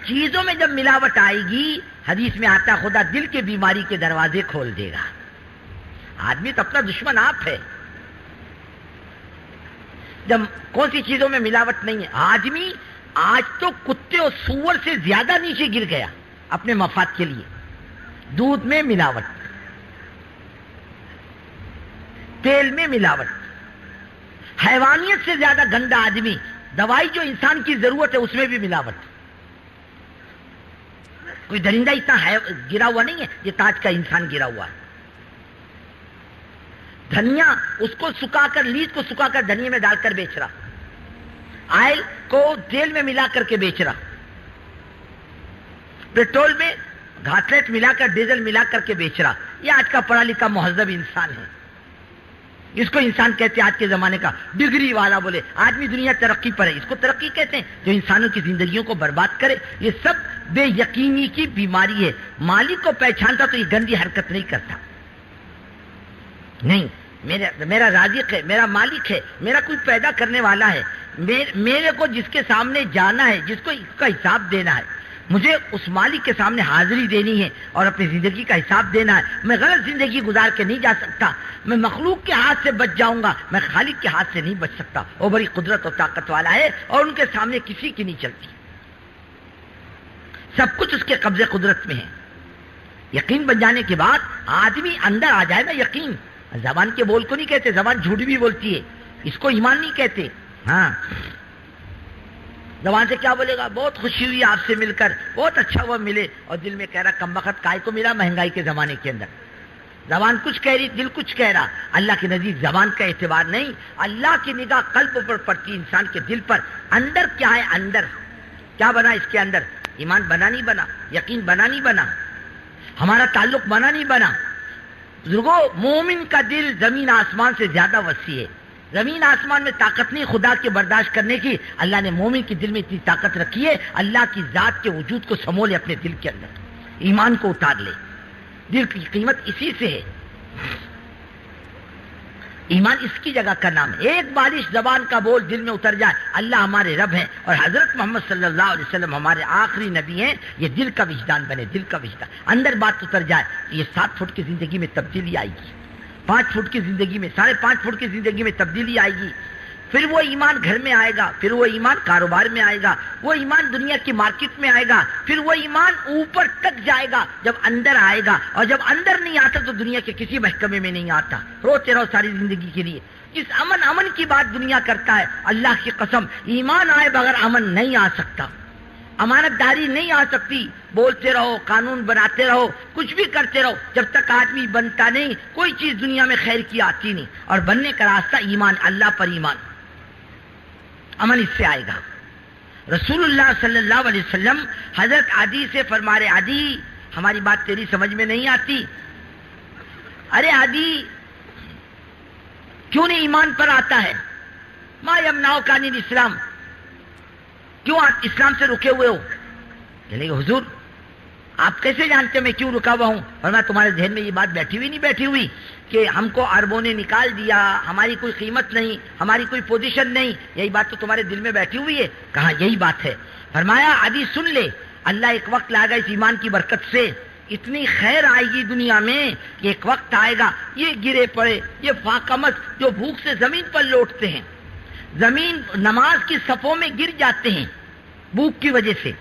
چیزوں میں جب ملاوٹ آئے گی، حدیث میں آتا خدا دل کے بیماری کے دروازے کھول دے گا۔ آدمی تو اپنا دشمن آپ ہے۔ جب کون سی چیزوں میں ملاوٹ نہیں ہے؟ آدمی آج تو کتے اور سور سے زیادہ نیچے گر گیا اپنے مفاد کے لیے۔ دودھ میں ملاوٹ، تیل میں ملاوٹ، حیوانیت سے زیادہ گندا آدمی، دوائی جو انسان کی ضرورت ہے اس میں بھی ملاوٹ۔ کوئی درندہ اتنا گرا ہوا نہیں ہے یہ تاج کا انسان گرا ہوا ہے۔ دھنیا اس کو سکھا کر، لیج کو سکھا کر دھنیا میں ڈال کر بیچ رہا، آئل کو تیل میں ملا کر کے بیچ رہا، پیٹرول میں گھاٹلیٹ ملا کر، ڈیزل ملا کر کے بیچ رہا۔ یہ آج کا پڑھا لکھا مہذب انسان ہے، اس کو انسان کہتے ہیں آج کے زمانے کا ڈگری والا۔ بولے آدمی دنیا ترقی پر ہے، اس کو ترقی کہتے ہیں جو انسانوں کی زندگیوں کو برباد کرے۔ یہ سب بے یقینی کی بیماری ہے۔ مالک کو پہچانتا تو یہ گندی حرکت نہیں کرتا۔ نہیں، میرا رازق ہے، میرا مالک ہے، میرا کوئی پیدا کرنے والا ہے، میرے کو جس کے سامنے جانا ہے، جس کو اس کا حساب دینا ہے، مجھے اس مالک کے سامنے حاضری دینی ہے اور اپنی زندگی کا حساب دینا ہے۔ میں غلط زندگی گزار کے نہیں جا سکتا، میں مخلوق کے ہاتھ سے بچ جاؤں گا، میں خالق کے ہاتھ سے نہیں بچ سکتا۔ وہ بڑی قدرت اور طاقت والا ہے اور ان کے سامنے کسی کی نہیں چلتی، سب کچھ اس کے قبضے قدرت میں ہے۔ یقین بن جانے کے بعد آدمی اندر آ جائے نا، یقین زبان کے بول کو نہیں کہتے، زبان جھوٹ بھی بولتی ہے، اس کو ایمان نہیں کہتے۔ ہاں، زبان سے کیا بولے گا؟ بہت خوشی ہوئی آپ سے مل کر، بہت اچھا ہوا ملے، اور دل میں کہہ رہا کم بخت کائے کو ملا مہنگائی کے زمانے کے اندر۔ زبان کچھ کہہ رہی، دل کچھ کہہ رہا۔ اللہ کے نزدیک زبان کا اعتبار نہیں، اللہ کی نگاہ قلب پر پڑتی، انسان کے دل پر۔ اندر کیا ہے؟ اندر کیا بنا؟ اس کے اندر ایمان بنا نہیں بنا، یقین بنا نہیں بنا، ہمارا تعلق بنا نہیں بنا۔ بزرگوں، مومن کا دل زمین آسمان سے زیادہ وسیع ہے۔ زمین آسمان میں طاقت نہیں خدا کے برداشت کرنے کی، اللہ نے مومن کے دل میں اتنی طاقت رکھی ہے، اللہ کی ذات کے وجود کو سمولے اپنے دل کے اندر، ایمان کو اتار لے۔ دل کی قیمت اسی سے ہے، ایمان اس کی جگہ کا نام ہے۔ ایک بارش زبان کا بول دل میں اتر جائے، اللہ ہمارے رب ہیں اور حضرت محمد صلی اللہ علیہ وسلم ہمارے آخری نبی ہیں، یہ دل کا وجدان بنے، دل کا وجدان اندر بات اتر جائے، یہ 7 فٹ کی زندگی میں تبدیلی آئے گی، 5 فٹ کی زندگی میں، 5.5 فٹ کی زندگی میں تبدیلی آئے گی۔ پھر وہ ایمان گھر میں آئے گا، پھر وہ ایمان کاروبار میں آئے گا، وہ ایمان دنیا کی مارکیٹ میں آئے گا، پھر وہ ایمان اوپر تک جائے گا جب اندر آئے گا، اور جب اندر نہیں آتا تو دنیا کے کسی محکمے میں نہیں آتا۔ روتے رہو ساری زندگی کے لیے، اس امن کی بات دنیا کرتا ہے، اللہ کی قسم ایمان آئے بغیر امن نہیں آ سکتا، امانت داری نہیں آ سکتی۔ بولتے رہو، قانون بناتے رہو، کچھ بھی کرتے رہو، جب تک آدمی بنتا نہیں کوئی چیز دنیا میں خیر کی آتی نہیں، اور بننے کا راستہ ایمان، اللہ پر ایمان، امن اس سے آئے گا۔ رسول اللہ صلی اللہ علیہ وسلم حضرت عدی سے فرما رہے، عدی ہماری بات تیری سمجھ میں نہیں آتی، ارے عدی کیوں نہیں ایمان پر آتا ہے؟ ما یمنعک عن الاسلام، کیوں آپ اسلام سے رکے ہوئے ہو؟ کہ حضور آپ کیسے جانتے میں کیوں رکا ہوا ہوں؟ فرمایا تمہارے ذہن میں یہ بات بیٹھی ہوئی نہیں بیٹھی ہوئی کہ ہم کو عربوں نے نکال دیا، ہماری کوئی قیمت نہیں، ہماری کوئی پوزیشن نہیں، یہی بات تو تمہارے دل میں بیٹھی ہوئی ہے؟ کہا یہی بات ہے۔ فرمایا عدی سن لے، اللہ ایک وقت لائے گا اس ایمان کی برکت سے اتنی خیر آئے گی دنیا میں کہ ایک وقت آئے گا یہ گرے پڑے، یہ فاقمت جو بھوک سے زمین پر لوٹتے ہیں، زمین نماز کی صفوں میں گر جاتے ہیں بھوک کی وجہ سے،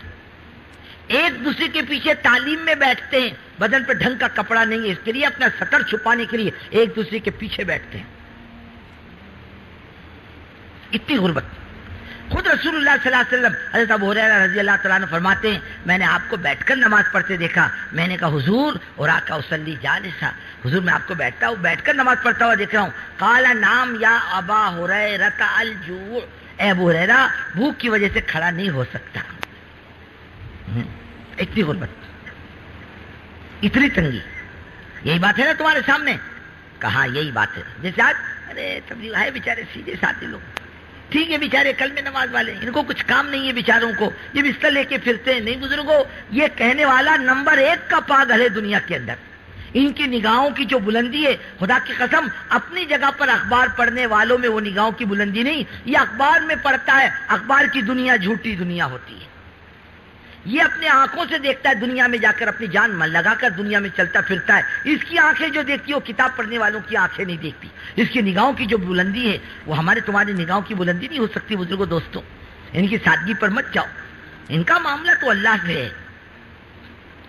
ایک دوسرے کے پیچھے تعلیم میں بیٹھتے ہیں، بدن پہ ڈھنگ کا کپڑا نہیں ہے اس کے لیے اپنا سطر چھپانے کے لیے ایک دوسرے کے پیچھے بیٹھتے ہیں، اتنی غربت۔ خود رسول اللہ صلی اللہ علیہ وسلم حضرت ابو ہریرہ رضی اللہ تعالیٰ عنہ فرماتے ہیں میں نے آپ کو بیٹھ کر نماز پڑھتے دیکھا، میں نے کہا حضور اراک اصلی جالسا، حضور میں آپ کو بیٹھ کر نماز پڑھتا ہوا دیکھ رہا ہوں۔ قال نام یا ابا ہریرہ الجوع، اے ابو ہریرہ بھوک کی وجہ سے کھڑا نہیں ہو سکتا۔ اتنی غربت، اتنی تنگی، یہی بات ہے نا تمہارے سامنے؟ کہا یہی بات ہے۔ جیسے آج ارے تبلیغ ہے بیچارے سیدھے سادے لوگ، ٹھیک ہے بیچارے کل میں نماز والے، ان کو کچھ کام نہیں ہے بیچاروں کو، یہ بستر لے کے پھرتے ہیں۔ نہیں بزرگوں، یہ کہنے والا نمبر 1 کا پاگل ہے دنیا کے اندر، ان کی نگاہوں کی جو بلندی ہے، خدا کی قسم اپنی جگہ پر اخبار پڑھنے والوں میں وہ نگاہوں کی بلندی نہیں، یہ اخبار میں پڑھتا ہے، اخبار کی دنیا جھوٹی دنیا ہوتی ہے، یہ اپنے آنکھوں سے دیکھتا ہے دنیا میں جا کر، اپنی جان من لگا کر دنیا میں چلتا پھرتا ہے. اس کی آنکھیں جو دیکھتی ہے وہ کتاب پڑھنے والوں کی آنکھیں نہیں دیکھتی. اس کی نگاہوں کی جو بلندی ہے وہ ہمارے تمہاری نگاہوں کی بلندی نہیں ہو سکتی. بزرگوں دوستوں، ان کی سادگی پر مت جاؤ. ان کا معاملہ تو اللہ سے ہے،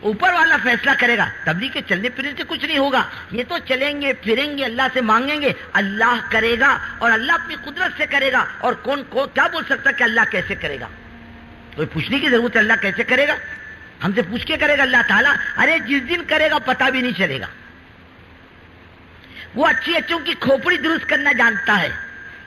اوپر والا فیصلہ کرے گا. تبلیغ کے چلنے پھرنے سے کچھ نہیں ہوگا. یہ تو چلیں گے پھریں گے، اللہ سے مانگیں گے، اللہ کرے گا، اور اللہ اپنی قدرت سے کرے گا. اور کون کیا بول سکتا کہ اللہ کیسے کرے گا؟ کوئی پوچھنے کی ضرورت ہے اللہ کیسے کرے گا؟ ہم سے پوچھ کے کرے گا اللہ تعالیٰ؟ ارے جس دن کرے گا پتہ بھی نہیں چلے گا. وہ اچھی اچھوں کی کھوپڑی درست کرنا جانتا ہے،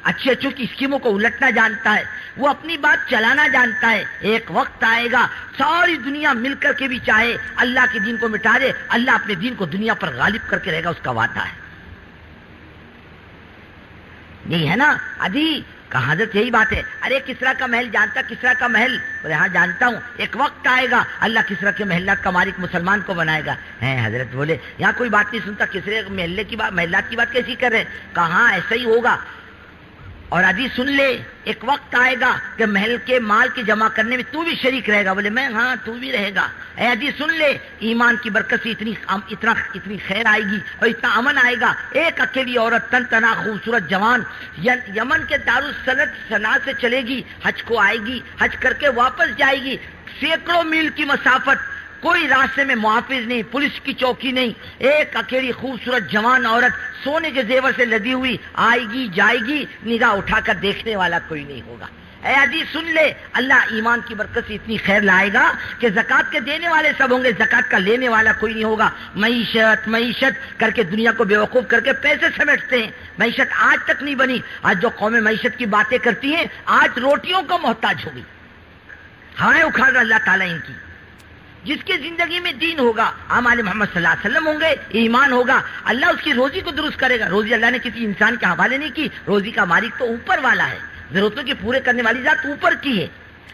اچھی اچھوں کی اسکیموں کو الٹنا جانتا ہے، وہ اپنی بات چلانا جانتا ہے. ایک وقت آئے گا ساری دنیا مل کر کے بھی چاہے اللہ کے دین کو مٹا دے، اللہ اپنے دین کو دنیا پر غالب کر کے رہے گا، اس کا وعدہ ہے. یہی ہے نا ابھی کہا حضرت یہی بات ہے. ارے کسرا کا محل جانتا؟ کسرا کا محل؟ بولے ہاں جانتا ہوں. ایک وقت آئے گا اللہ کسرا کے محلات کا مالک مسلمان کو بنائے گا. حضرت بولے یہاں کوئی بات نہیں سنتا، کسرے محلے کی بات، محلات کی بات کیسی کر رہے؟ کہاں ایسا ہی ہوگا. اور ابھی سن لے، ایک وقت آئے گا کہ محل کے مال کی جمع کرنے میں تو بھی شریک رہے گا. بولے میں ہاں تو بھی رہے گا. اے ابھی سن لے، ایمان کی برکت سے اتنی خیر آئے گی اور اتنا امن آئے گا. ایک اکیلی عورت تن تنا خوبصورت جوان یمن کے دارالسنت صنعا سے چلے گی، حج کو آئے گی، حج کر کے واپس جائے گی. سینکڑوں میل کی مسافت، کوئی راستے میں محافظ نہیں، پولیس کی چوکی نہیں. ایک اکیلی خوبصورت جوان عورت سونے کے زیور سے لدی ہوئی آئے گی جائے گی، نگاہ اٹھا کر دیکھنے والا کوئی نہیں ہوگا. اے عزیز سن لے، اللہ ایمان کی برکت سے اتنی خیر لائے گا کہ زکات کے دینے والے سب ہوں گے، زکات کا لینے والا کوئی نہیں ہوگا. معیشت کر کے دنیا کو بیوقوف کر کے پیسے سمیٹتے ہیں. معیشت آج تک نہیں بنی. آج جو قومیں معیشت کی باتیں کرتی ہیں آج روٹیوں کو محتاج ہوگی. ہوائیں اکھاڑ رہا اللہ تعالیٰ ان کی. جس کی زندگی میں دین ہوگا، اعمال محمد صلی اللہ علیہ وسلم ہوں گے، ایمان ہوگا، اللہ اس کی روزی کو درست کرے گا. روزی اللہ نے کسی انسان کے حوالے نہیں کی. روزی کا مالک تو اوپر والا ہے، ضرورتوں کے پورے کرنے والی ذات اوپر کی ہے.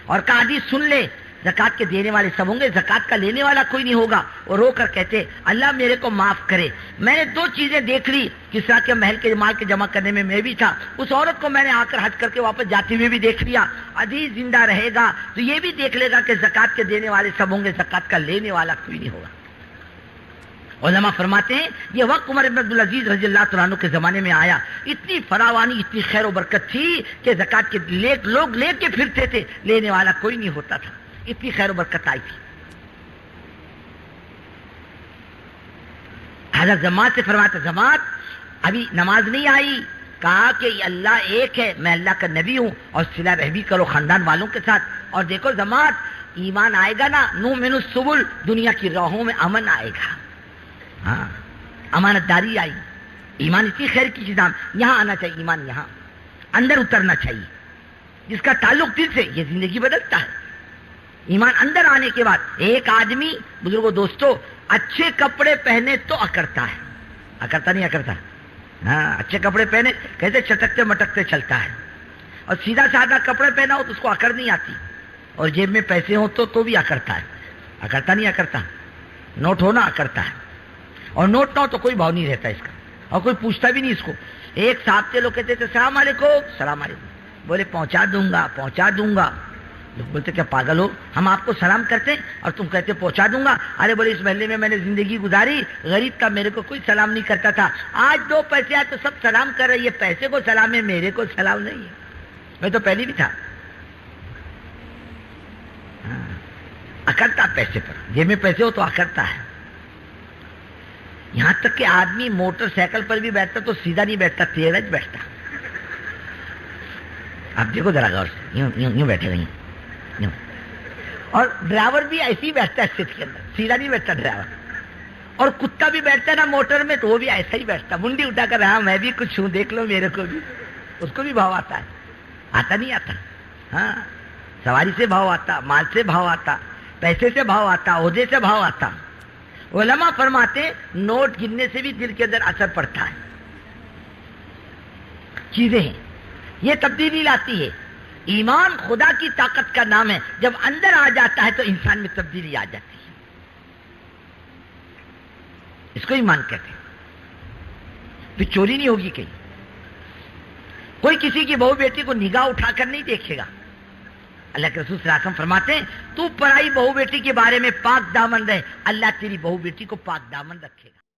اور کہا حدیث سن لے، زکات کے دینے والے سب ہوں گے، زکات کا لینے والا کوئی نہیں ہوگا. اور رو کر کہتے اللہ میرے کو معاف کرے، میں نے 2 چیزیں دیکھ لی. کسرا کے محل کے مال کے جمع کرنے میں بھی تھا، اس عورت کو میں نے آ کر حج کر کے واپس جاتے ہوئے بھی دیکھ لیا. عزیز زندہ رہے گا تو یہ بھی دیکھ لے گا کہ زکات کے دینے والے سب ہوں گے، زکات کا لینے والا کوئی نہیں ہوگا. علماء فرماتے ہیں یہ وقت عمر بن عبدالعزیز رضی اللہ تعالیٰ عنہ کے زمانے میں آیا. اتنی فراوانی، اتنی خیر و برکت تھی کہ زکات کے لوگ لے کے پھرتے تھے، لینے والا کوئی نہیں ہوتا تھا. اتنی خیر و برکت آئی تھی. حضرت جماعت سے فرماتا جماعت ابھی نماز نہیں آئی. کہا کہ اللہ ایک ہے، میں اللہ کا نبی ہوں، اور صلہ رحمی کرو خاندان والوں کے ساتھ. اور دیکھو جماعت ایمان آئے گا نا، نؤمن السبل، دنیا کی راہوں میں امن آئے گا. ہاں امانت داری آئی. ایمان اتنی خیر کی چیز، یہاں آنا چاہیے. ایمان یہاں اندر اترنا چاہیے. جس کا تعلق دل سے، یہ زندگی بدلتا ہے. ایمان اندر آنے کے بعد ایک آدمی، بزرگوں دوستو، اچھے کپڑے پہنے تو اکڑتا ہے. اکڑتا نہیں اکڑتا؟ ہاں اچھے کپڑے پہنے کیسے چٹکتے مٹکتے چلتا ہے. اور سیدھا سادہ کپڑے پہنا ہو تو اس کو اکڑ نہیں آتی. اور جیب میں پیسے ہوں تو بھی اکڑتا ہے. اکڑتا نہیں اکڑتا؟ نوٹ ہونا اکڑتا ہے. اور نوٹ نہ ہو تو کوئی بھاؤ نہیں رہتا اس کا، اور کوئی پوچھتا بھی نہیں اس کو. ایک صاحب کے لوگ کہتے تھے السلام علیکم. السلام علیکم. بولے پہنچا دوں گا. لوگ بولتے کیا پاگل ہو، ہم آپ کو سلام کرتے اور تم کہتے پہنچا دوں گا. ارے بولے اس محلے میں نے زندگی گزاری، غریب کا میرے کو کوئی سلام نہیں کرتا تھا. آج 2 پیسے آئے تو سب سلام کر رہے. یہ پیسے کو سلام ہے، میرے کو سلام نہیں ہے. میں تو پہلے بھی تھا. اکڑتا پیسے پر، جیب میں پیسے ہو تو اکڑتا ہے. یہاں تک کہ آدمی موٹر سائیکل پر بھی بیٹھتا تو سیدھا نہیں بیٹھتا، تیز بیٹھتا. آپ دیکھو ذرا غور سے، یوں بیٹھے رہیے. اور ڈرائیور بھی ایسے ہی بیٹھتا ہے سیٹ کے اندر، سیدھا نہیں بیٹھتا ڈرائیور. اور کتا بھی بیٹھتا ہے نا موٹر میں تو وہ بھی ایسا ہی بیٹھتا، منڈی اٹھا کر. ہاں میں بھی کچھ ہوں، دیکھ لو میرے کو بھی. اس کو بھی بھاؤ آتا ہے. آتا نہیں آتا؟ ہاں سواری سے بھاؤ آتا، مال سے بھاؤ آتا، پیسے سے بھاؤ آتا، عہدے سے بھاؤ آتا. علماء فرماتے نوٹ گننے سے بھی دل کے اندر اثر پڑتا ہے. چیزیں ہیں یہ تبدیلی لاتی ہے. ایمان خدا کی طاقت کا نام ہے. جب اندر آ جاتا ہے تو انسان میں تبدیلی آ جاتی ہے. اس کو ایمان کہتے ہیں. پھر چوری نہیں ہوگی کہیں. کوئی کسی کی بہو بیٹی کو نگاہ اٹھا کر نہیں دیکھے گا. اللہ کے رسول صلی اللہ علیہ وسلم فرماتے ہیں تو پرائی بہو بیٹی کے بارے میں پاک دامن رہے، اللہ تیری بہو بیٹی کو پاک دامن رکھے گا۔